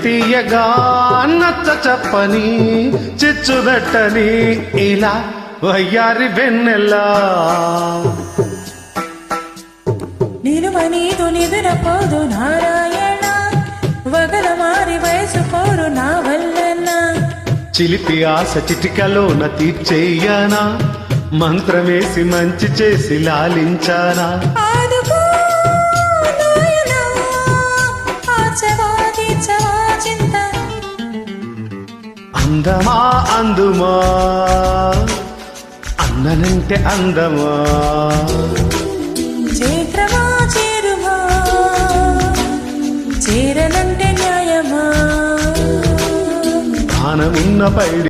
తీయగా నచ్చ చెప్పని చిచ్చుదట్టని ఇలా వయ్యారి వెన్నెల్లా నిలువనీదు నిదురపోదు నారాయణ వగల మారి వయసు పోరు నా వల్లన్న చిలిపి ఆశ చిటికలోన తీర్చేయనా మంత్రమేసి మంచి చేసి లాలించానా అందమా అందుమా అందనంటే అందమా చేత్రమా చేరుమా చేరనంటే న్యాయమా ప్రాణమున్న పైడి